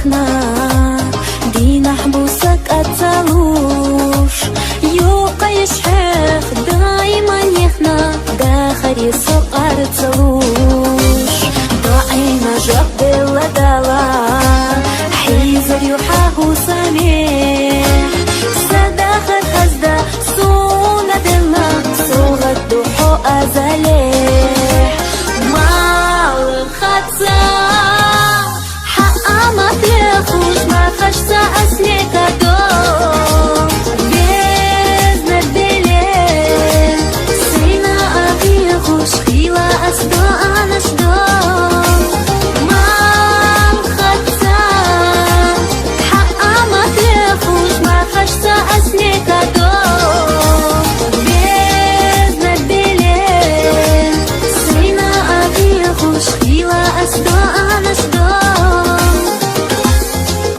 إحنا دي نحبسك أتلوش يوقع يشحخ دايما يخنا داخل يسوق أرتلوش ضعينا جاب بالدلا حيزر يوحاه سميح صداخة خزدة سونا دلنا سوغة دوحو أزاليح مال خطا حقا ما تلخوش ما خشتا أسليك دو بيزنا الدليل سينا أبي خوش خيلا أسدو أنا شدو مال خطا حقا ما تلخوش ما خشتا أسليك دو بيزنا الدليل سينا أبي خوش خيلا أسدو أنا شدو